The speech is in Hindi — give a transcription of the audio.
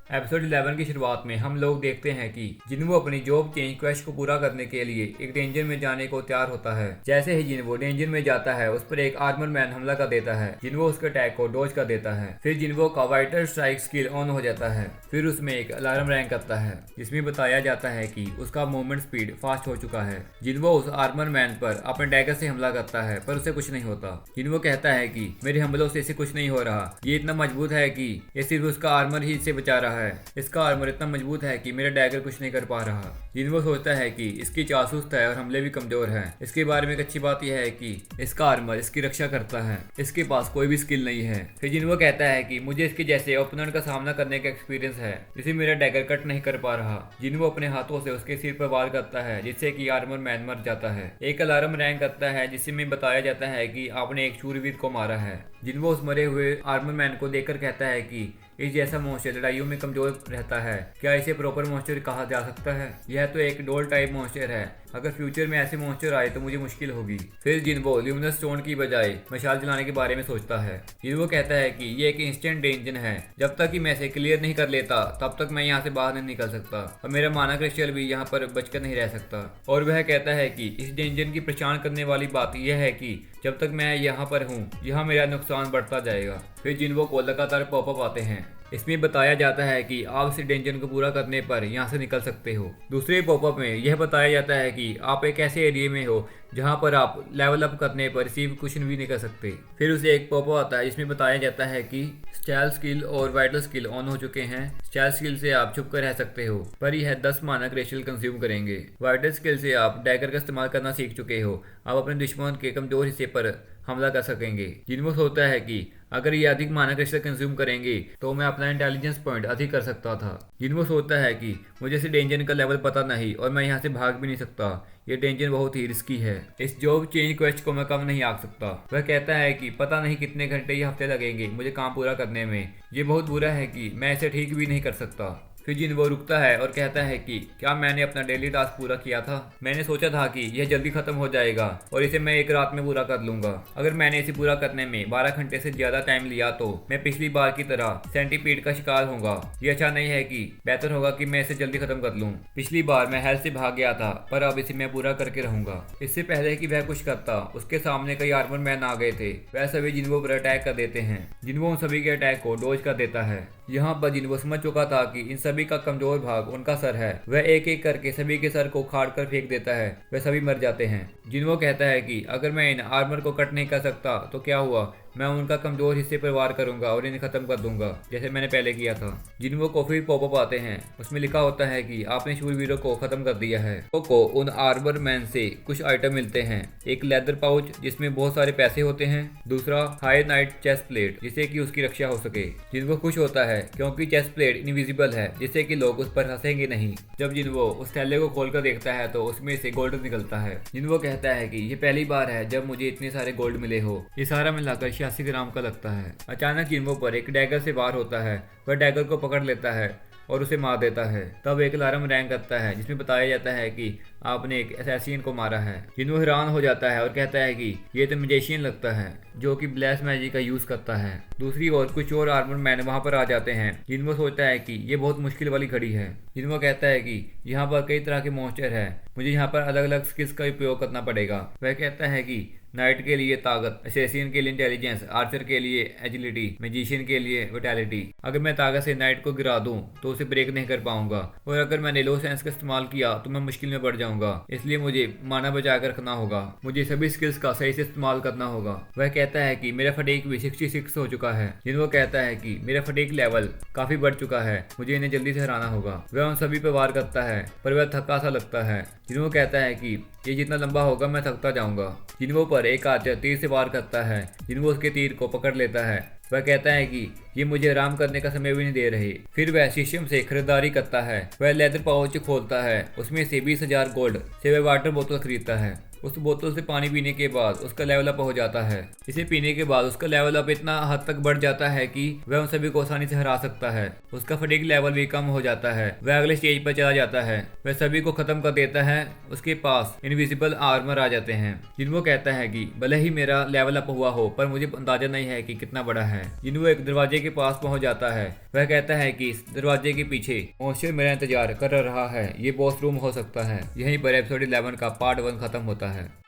एपिसोड 11 की शुरुआत में हम लोग देखते हैं कि जिन्वो अपनी जॉब चेंज क्वेस्ट को पूरा करने के लिए एक डेंजर में जाने को तैयार होता है। जैसे ही जिन्वो डेंजर में जाता है उस पर एक आर्मर मैन हमला कर देता है। जिन्वो उसके अटैक को डॉज कर देता है। फिर जिन्वो का वाइटर स्ट्राइक स्किल ऑन हो जाता है। फिर उसमें एक अलार्म रैंक करता है जिसमें बताया जाता है कि उसका मूवमेंट स्पीड फास्ट हो चुका है। जिन्वो उस आर्मर मैन पर अपने डैगर से हमला करता है पर उसे कुछ नहीं होता। जिन्वो कहता है कि मेरे हमलों से इसे कुछ नहीं हो रहा, ये इतना मजबूत है कि ये सिर्फ उसका आर्मर ही इसे बचा रहा है। इसका आर्मर इतना मजबूत है कि मेरा डैगर कुछ नहीं कर पा रहा। जिन्वो सोचता है कि इसकी चासूस है और हमले भी कमजोर हैं। इसके बारे में एक अच्छी बात यह है कि इसका आर्मर इसकी रक्षा करता है। इसके पास कोई भी स्किल नहीं है। फिर जिन्वो कहता है कि मुझे इसके जैसे ओपोनेंट का सामना करने का एक्सपीरियंस है जिसे मेरा डैगर कट नहीं कर पा रहा। जिन्वो अपने हाथों से उसके सिर पर वार करता है जिससे कि आर्मर मैन मर जाता है। एक अलार्म रैंक करता है जिसमें बताया जाता है कि आपने एक शूरवीर को मारा है। जिन्वो उस मरे हुए आर्मर मैन को देखकर कहता है कि इस जैसा मॉन्स्टर लड़ाइयों में कमजोर रहता है, क्या इसे प्रॉपर मॉन्स्टर कहा जा सकता है? यह तो एक डोल टाइप मॉन्स्टर है। अगर फ्यूचर में ऐसे मॉन्स्टर आए तो मुझे मुश्किल होगी। फिर जिन्वो ल्यूमिनस स्टोन की बजाय मशाल जलाने के बारे में सोचता है। जिन्वो कहता है कि ये एक इंस्टेंट डेंजर है, जब तक कि मैं इसे क्लियर नहीं कर लेता तब तक मैं यहाँ से बाहर नहीं निकल सकता और मेरा माना क्रिस्टल भी यहाँ पर बचकर नहीं रह सकता। और वह कहता है कि इस डेंजर की पहचान करने वाली बात यह है कि जब तक मैं यहाँ पर हूँ यहाँ मेरा नुकसान बढ़ता जाएगा। फिर जिन्वो को लगातार पॉपअप आते हैं। इसमें बताया जाता है कि आप इस डेंजर को पूरा करने पर यहाँ से निकल सकते हो। दूसरे पॉपअप में यह बताया जाता है कि आप एक ऐसे एरिया में हो जहाँ पर आप लेवल अप करने पर रिसीव कुछ भी नहीं कर सकते। फिर उसे एक पॉपअप आता है जिसमें बताया जाता है कि स्टाइल स्किल और वाइटल स्किल ऑन हो चुके हैं। स्टाइल स्किल से आप छुप कर रह सकते हो पर यह 10 माना क्रिस्टल कंज्यूम करेंगे। वाइटल स्किल से आप डैगर का इस्तेमाल करना सीख चुके हो, आप अपने दुश्मन के कमजोर हिस्से पर हमला कर सकेंगे। जिन्वो सोचता है कि अगर ये अधिक माना क्रिस्टल कंज्यूम करेंगे तो मैं अपना इंटेलिजेंस पॉइंट अधिक कर सकता था। जिन्वो सोचता है कि मुझे इस डेंजर का लेवल पता नहीं और मैं यहाँ से भाग भी नहीं सकता। ये डेंजर बहुत ही रिस्की है। इस जॉब चेंज क्वेस्ट को मैं कम नहीं आंक सकता। वह कहता है कि पता नहीं कितने घंटे या हफ्ते लगेंगे मुझे काम पूरा करने में। ये बहुत बुरा है कि मैं इसे ठीक भी नहीं कर सकता। फिर जिन्वो रुकता है और कहता है कि क्या मैंने अपना डेली टास्क पूरा किया था? मैंने सोचा था कि यह जल्दी खत्म हो जाएगा और इसे मैं एक रात में पूरा कर लूंगा। अगर मैंने इसे पूरा करने में 12 घंटे से ज्यादा टाइम लिया तो मैं पिछली बार की तरह सेंटीपीड का शिकार होऊंगा। ये अच्छा नहीं है कि बेहतर होगा कि मैं इसे जल्दी खत्म कर लूँ। पिछली बार मैं हेल्थ से भाग गया था पर अब इसे मैं पूरा करके रहूंगा। इससे पहले कि वह कुछ करता उसके सामने कई आर्मर मैन आ गए थे। वह सभी जिन्वो पर अटैक कर देते हैं। जिन्वो उन सभी के अटैक को डॉज कर देता है। यहाँ पर जिन्वो समझ चुका था कि इन सभी का कमजोर भाग उनका सर है। वह एक एक करके सभी के सर को उखाड़ कर फेंक देता है। वह सभी मर जाते हैं। जिन्वो कहता है कि अगर मैं इन आर्मर को कट नहीं कर सकता तो क्या हुआ, मैं उनका कमजोर हिस्से पर वार करूंगा और इन्हें खत्म कर दूंगा जैसे मैंने पहले किया था। जिन्वो को फिर पॉपअप आते हैं। उसमें लिखा होता है कि आपने शूरवीरों को खत्म कर दिया है। को उन आर्मर मैन से कुछ आइटम मिलते हैं। एक लेदर पाउच जिसमें बहुत सारे पैसे होते हैं। दूसरा हाई नाइट चेस्ट प्लेट जिससे कि उसकी रक्षा हो सके। जिन्वो खुश होता है क्योंकि चेस्ट प्लेट इनविजिबल है जिससे कि लोग उस पर हंसेंगे नहीं। जब जिन्वो उस थैले को खोलकर देखता है तो उसमें से गोल्ड निकलता है। जिन्वो कहता है कि ये पहली बार है जब मुझे इतने सारे गोल्ड मिले हो। ये सारा मिलाकर 86 ग्राम का लगता है। अचानक जिन्वो पर एक डैगर से वार होता है। वह डैगर को पकड़ लेता है और उसे मार देता है। तब एक अलार्म रैंक करता है जिसमें बताया जाता है कि आपने एक असैसिन को मारा है। जिन्वो हैरान हो जाता है और कहता है कि ये तो मैजिशियन लगता है जो कि ब्लैक मैजिक का यूज करता है। दूसरी ओर कुछ और आर्मर मैन वहां पर आ जाते हैं। जिन्वो सोचता है कि ये बहुत मुश्किल वाली घड़ी है। जिन्वो कहता है कि यहाँ पर कई तरह के मॉन्स्टर है, मुझे यहाँ पर अलग अलग स्किल्स का उपयोग करना पड़ेगा। वह कहता है कि नाइट के लिए ताकत, असैसिन के लिए इंटेलिजेंस, आर्चर के लिए एजिलिटी, मैजिशियन के लिए विटैलिटी। अगर मैं ताकत से नाइट को गिरा दूं तो उसे ब्रेक नहीं कर पाऊंगा और अगर मैंने लो सेंस का इस्तेमाल किया तो मैं मुश्किल में पड़ जाऊंगा। इसलिए मुझे माना बचा कर रखना होगा। मुझे सभी स्किल्स का सही से इस्तेमाल करना होगा। वह कहता है कि मेरा फटीक भी 66 हो चुका है। जिन्वो कहता है कि मेरा फटीक लेवल काफी बढ़ चुका है, मुझे इन्हें जल्दी से हराना होगा। वह उन सभी पर वार करता है पर वह थका सा लगता है। जिन्वो कहता है कि ये जितना लंबा होगा मैं थकता जाऊंगा। जिन्वो पर एक आर्चर तीर से वार करता है। जिन्वो उसके तीर को पकड़ लेता है। वह कहता है कि ये मुझे आराम करने का समय भी नहीं दे रहे। फिर वह शीशम से खरीदारी करता है। वह लेदर पाउच खोलता है। उसमें से 20,000 गोल्ड से वह वाटर बोतल खरीदता है। उस बोतल से पानी पीने के बाद उसका लेवल अप हो जाता है। इसे पीने के बाद उसका लेवल अप इतना हद तक बढ़ जाता है कि वह उन सभी को आसानी से हरा सकता है। उसका फटीग लेवल भी कम हो जाता है, वह अगले स्टेज पर चला जाता है, वह सभी को खत्म कर देता है। उसके पास इनविजिबल आर्मर आ जाते हैं। जिन्वो कहता है कि भले ही मेरा लेवल अप हुआ हो पर मुझे अंदाजा नहीं है कि कितना बड़ा है। जिन्वो एक दरवाजे के पास पहुंच जाता है। वह कहता है कि इस दरवाजे के पीछे मॉन्स्टर मेरा इंतजार कर रहा है, ये बॉस रूम हो सकता है। यहीं पर एपिसोड 11 का पार्ट 1 खत्म होता है।